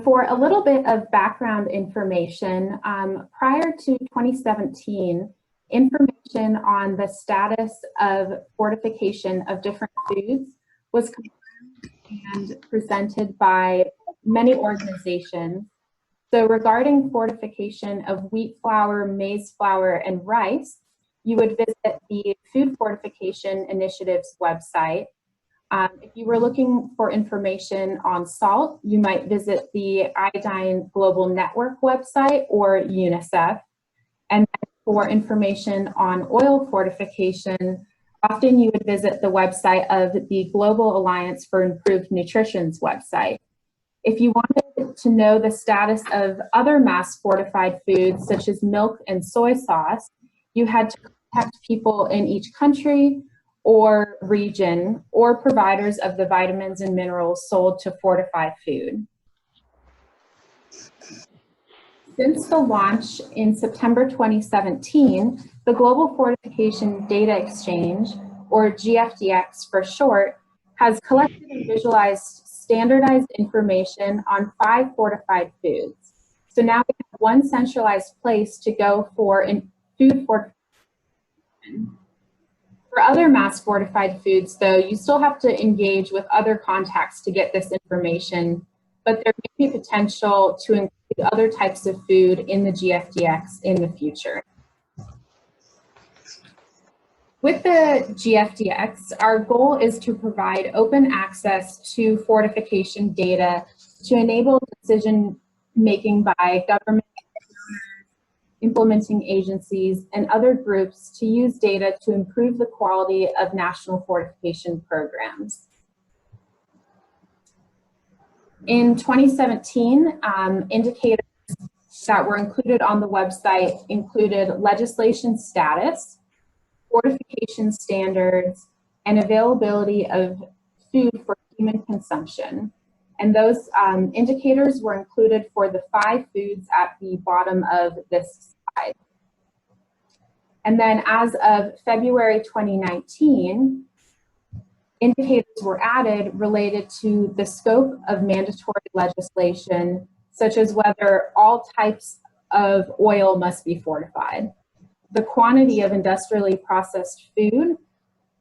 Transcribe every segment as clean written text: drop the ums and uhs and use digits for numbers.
For a little bit of background information, prior to 2017, information on the status of fortification of different foods was confirmed and presented by many organizations. So regarding fortification of wheat flour, maize flour, and rice, you would visit the Food Fortification Initiative's website. If you were looking for information on salt, you might visit the Iodine Global Network website or UNICEF. And for information on oil fortification, often you would visit the website of the Global Alliance for Improved Nutrition's website. If you wanted to know the status of other mass fortified foods, such as milk and soy sauce, you had to contact people in each country or region, or providers of the vitamins and minerals sold to fortify food. Since the launch in September 2017, the Global Fortification Data Exchange, or GFDx for short, has collected and visualized standardized information on 5 fortified foods. So now we have one centralized place to go for food fortification. For other mass fortified foods, though, you still have to engage with other contacts to get this information, but there may be potential to include other types of food in the GFDx in the future. With the GFDx, our goal is to provide open access to fortification data to enable decision making by government, implementing agencies, and other groups to use data to improve the quality of national fortification programs. In 2017, indicators that were included on the website included legislation status, fortification standards, and availability of food for human consumption. And those indicators were included for the 5 foods at the bottom of this slide. And then as of February 2019, indicators were added related to the scope of mandatory legislation, such as whether all types of oil must be fortified, the quantity of industrially processed food,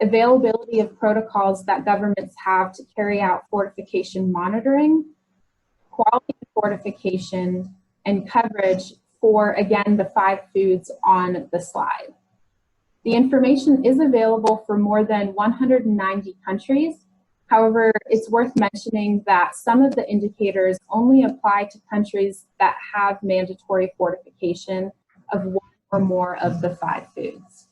availability of protocols that governments have to carry out fortification monitoring, quality of fortification, and coverage for, again, the 5 foods on the slide. The information is available for more than 190 countries. However, it's worth mentioning that some of the indicators only apply to countries that have mandatory fortification of 1 or more of the 5 foods.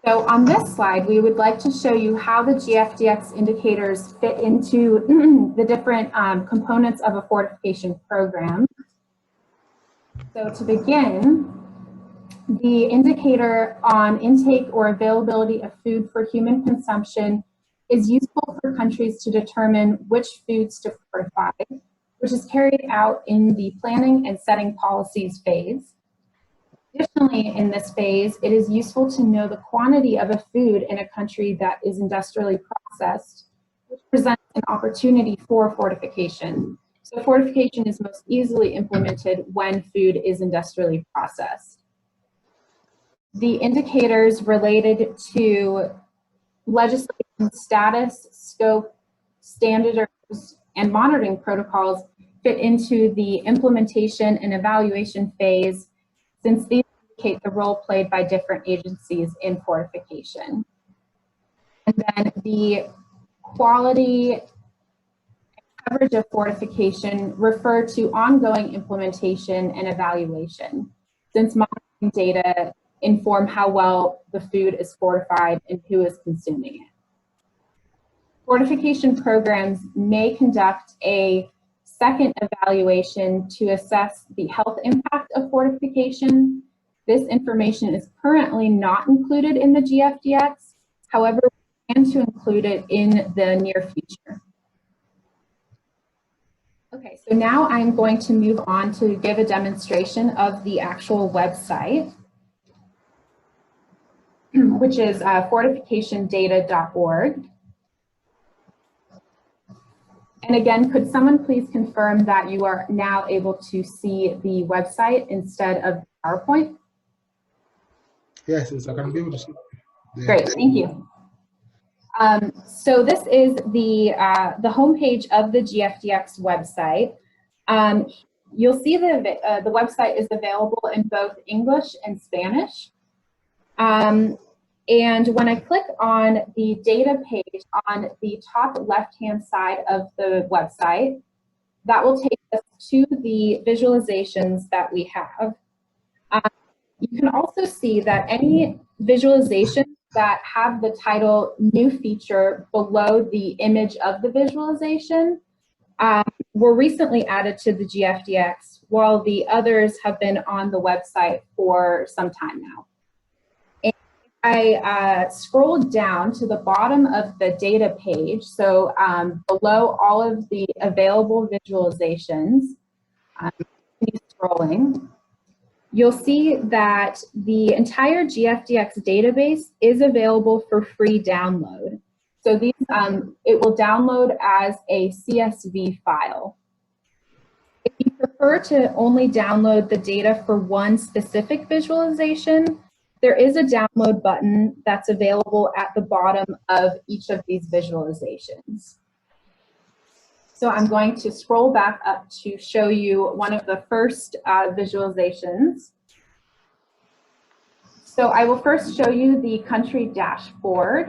So on this slide, we would like to show you how the GFDx indicators fit into the different components of a fortification program. So to begin, the indicator on intake or availability of food for human consumption is useful for countries to determine which foods to fortify, which is carried out in the planning and setting policies phase. Additionally, in this phase, it is useful to know the quantity of a food in a country that is industrially processed, which presents an opportunity for fortification. So fortification is most easily implemented when food is industrially processed. The indicators related to legislation status, scope, standards, and monitoring protocols fit into the implementation and evaluation phase, since these indicate the role played by different agencies in fortification. And then the quality and coverage of fortification refer to ongoing implementation and evaluation, since monitoring data inform how well the food is fortified and who is consuming it. Fortification programs may conduct a second evaluation to assess the health impact of fortification. This information is currently not included in the GFDx. However, we plan to include it in the near future. Okay, so now I'm going to move on to give a demonstration of the actual website, which is fortificationdata.org. And again, could someone please confirm that you are now able to see the website instead of PowerPoint? Yes, I can be able to see. Great, thank you. So this is the homepage of the GFDx website. You'll see the website is available in both English and Spanish. And when I click on the data page on the top left-hand side of the website, that will take us to the visualizations that we have. You can also see that any visualizations that have the title New Feature below the image of the visualization were recently added to the GFDx, while the others have been on the website for some time now. And I scrolled down to the bottom of the data page, so below all of the available visualizations, continue scrolling, you'll see that the entire GFDx database is available for free download. So these, it will download as a CSV file. If you prefer to only download the data for one specific visualization, there is a download button that's available at the bottom of each of these visualizations. So I'm going to scroll back up to show you one of the first visualizations. So I will first show you the country dashboard.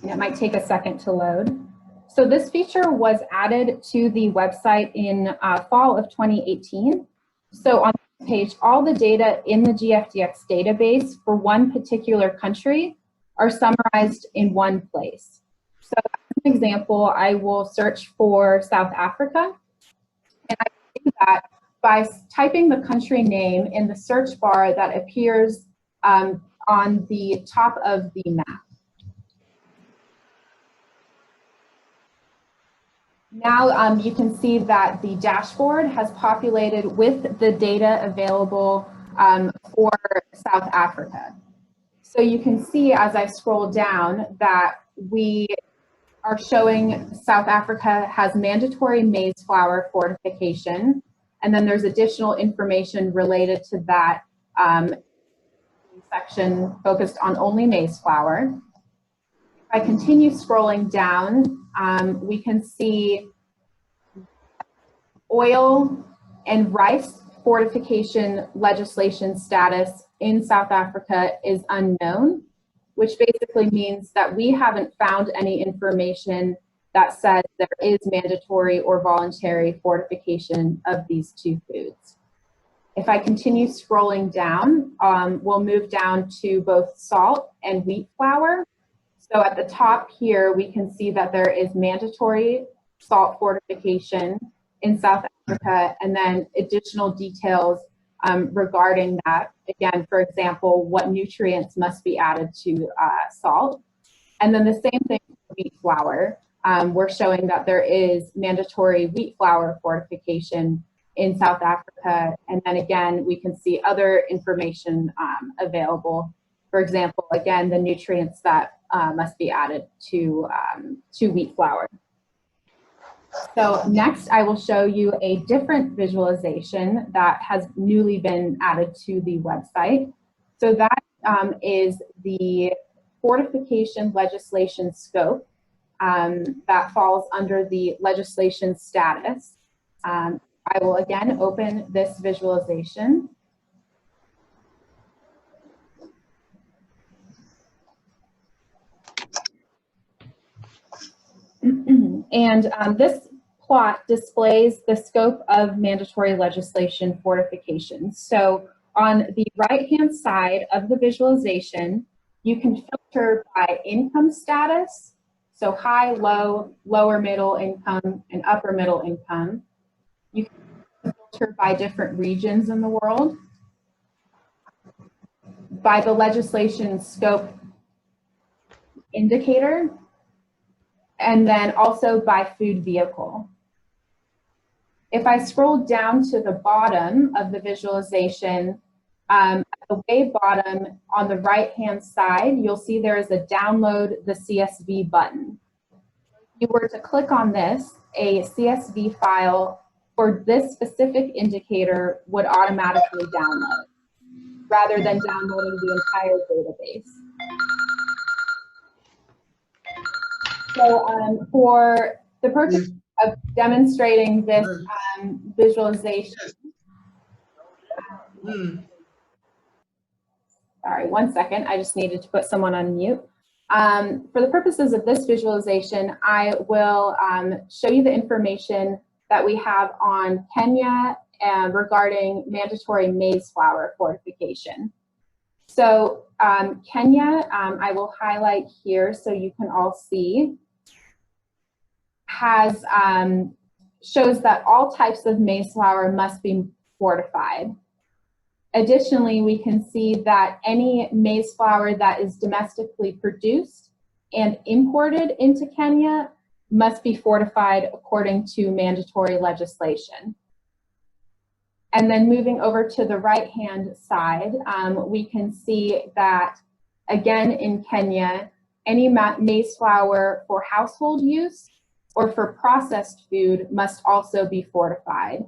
And it might take a second to load. So this feature was added to the website in fall of 2018. So on this page, all the data in the GFDx database for one particular country are summarized in one place. So as an example, I will search for South Africa, and I do that by typing the country name in the search bar that appears on the top of the map. Now you can see that the dashboard has populated with the data available for South Africa. So you can see as I scroll down that we are showing South Africa has mandatory maize flour fortification, and then there's additional information related to that section focused on only maize flour. If I continue scrolling down, we can see oil and rice fortification legislation status in South Africa is unknown, which basically means that we haven't found any information that says there is mandatory or voluntary fortification of these two foods. If I continue scrolling down, we'll move down to both salt and wheat flour. So at the top here, we can see that there is mandatory salt fortification in South Africa, and then additional details regarding that. Again, for example, what nutrients must be added to salt. And then the same thing for wheat flour. We're showing that there is mandatory wheat flour fortification in South Africa. And then again, we can see other information available. For example, again, the nutrients that must be added to wheat flour. So next, I will show you a different visualization that has newly been added to the website. So that is the fortification legislation scope that falls under the legislation status. I will again open this visualization. And this plot displays the scope of mandatory legislation fortification. So on the right-hand side of the visualization, you can filter by income status, so high, low, lower middle income, and upper middle income. You can filter by different regions in the world, by the legislation scope indicator, and then also by food vehicle. If I scroll down to the bottom of the visualization, At the way bottom on the right-hand side, you'll see there is a download the CSV button. If you were to click on this, a CSV file for this specific indicator would automatically download, rather than downloading the entire database. So for the purpose of demonstrating this visualization, sorry, 1 second, I just needed to put someone on mute. For the purposes of this visualization, I will show you the information that we have on Kenya regarding mandatory maize flour fortification. So Kenya, I will highlight here so you can all see, has shows that all types of maize flour must be fortified. Additionally, we can see that any maize flour that is domestically produced and imported into Kenya must be fortified according to mandatory legislation. And then moving over to the right-hand side, we can see that, again, in Kenya, any maize flour for household use or for processed food must also be fortified.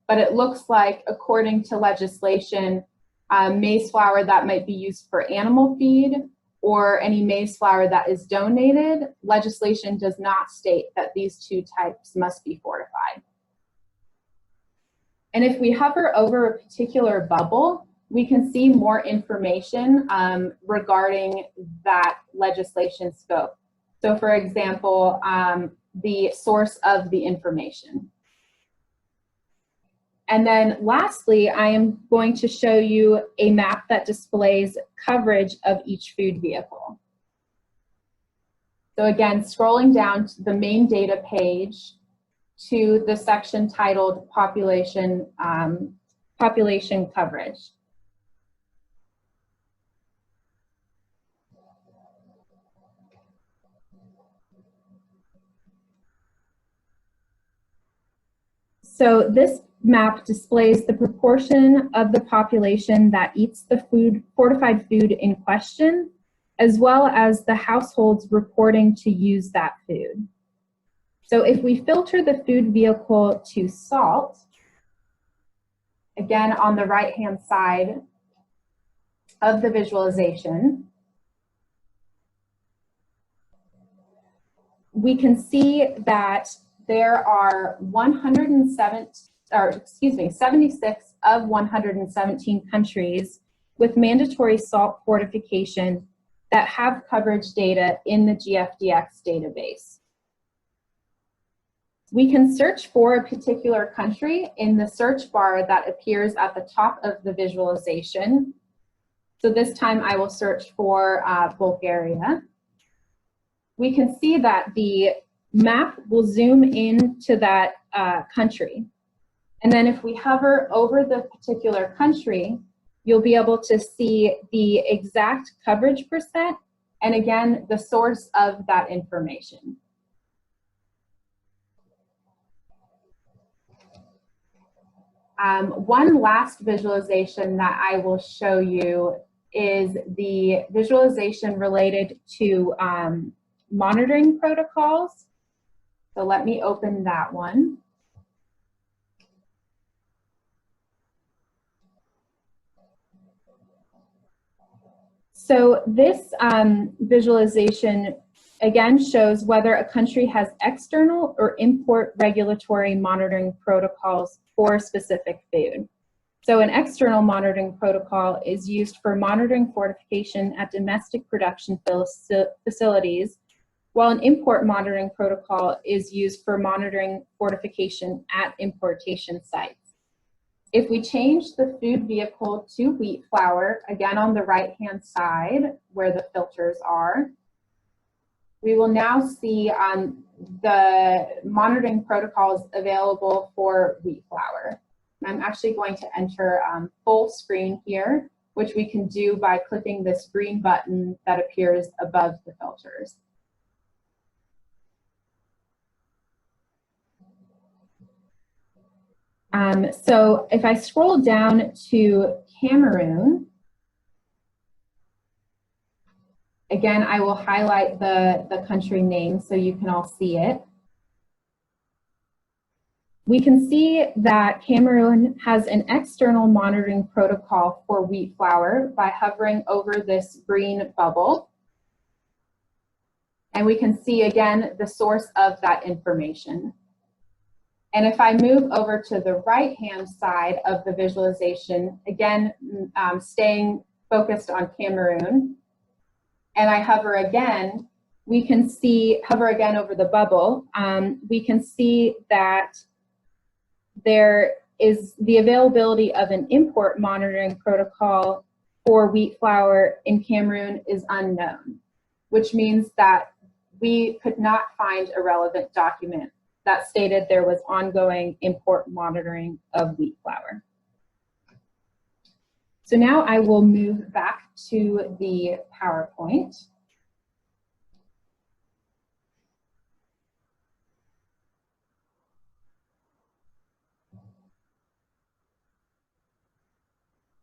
But it looks like, according to legislation, maize flour that might be used for animal feed or any maize flour that is donated, legislation does not state that these two types must be fortified. And if we hover over a particular bubble, we can see more information regarding that legislation scope. So for example, the source of the information. And then lastly, I am going to show you a map that displays coverage of each food vehicle. So again, scrolling down to the main data page to the section titled Population, Population Coverage. So this map displays the proportion of the population that eats the food, fortified food in question, as well as the households reporting to use that food. So if we filter the food vehicle to salt, again on the right-hand side of the visualization, we can see that there are 76 of 117 countries with mandatory salt fortification that have coverage data in the GFDx database. We can search for a particular country in the search bar that appears at the top of the visualization. So this time I will search for Bulgaria. We can see that the map will zoom in to that country. And then if we hover over the particular country, you'll be able to see the exact coverage percent and again, the source of that information. One last visualization that I will show you is the visualization related to monitoring protocols. So let me open that one. So this visualization again shows whether a country has external or import regulatory monitoring protocols for specific food. So an external monitoring protocol is used for monitoring fortification at domestic production facilities, while an import monitoring protocol is used for monitoring fortification at importation sites. If we change the food vehicle to wheat flour, again on the right-hand side where the filters are, we will now see the monitoring protocols available for wheat flour. I'm actually going to enter full screen here, which we can do by clicking this green button that appears above the filters. So if I scroll down to Cameroon, again, I will highlight the country name so you can all see it. We can see that Cameroon has an external monitoring protocol for wheat flour by hovering over this green bubble. And we can see, again, the source of that information. And if I move over to the right-hand side of the visualization, again, staying focused on Cameroon, and I hover again, we can see, hover again over the bubble, we can see that there is the availability of an import monitoring protocol for wheat flour in Cameroon is unknown, which means that we could not find a relevant document that stated there was ongoing import monitoring of wheat flour. So now I will move back to the PowerPoint.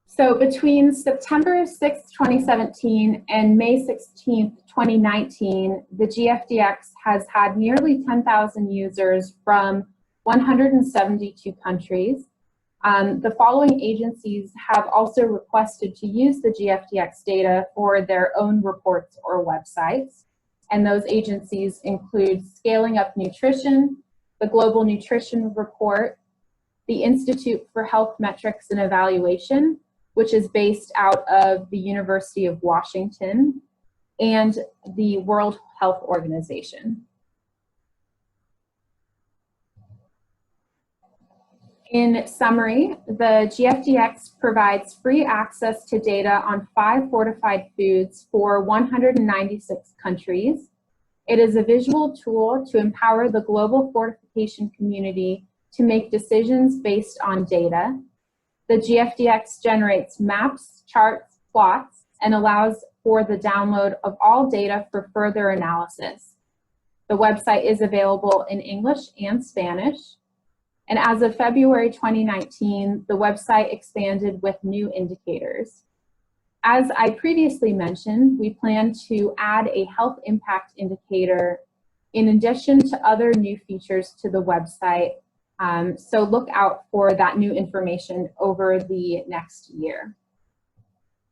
So between September 6, 2017 and May 16, 2019, the GFDx has had nearly 10,000 users from 172 countries. The following agencies have also requested to use the GFDx data for their own reports or websites. And those agencies include Scaling Up Nutrition, the Global Nutrition Report, the Institute for Health Metrics and Evaluation, which is based out of the University of Washington, and the World Health Organization. In summary, the GFDx provides free access to data on 5 fortified foods for 196 countries. It is a visual tool to empower the global fortification community to make decisions based on data. The GFDx generates maps, charts, plots, and allows for the download of all data for further analysis. The website is available in English and Spanish. And as of February 2019, the website expanded with new indicators. As I previously mentioned, we plan to add a health impact indicator in addition to other new features to the website. So look out for that new information over the next year.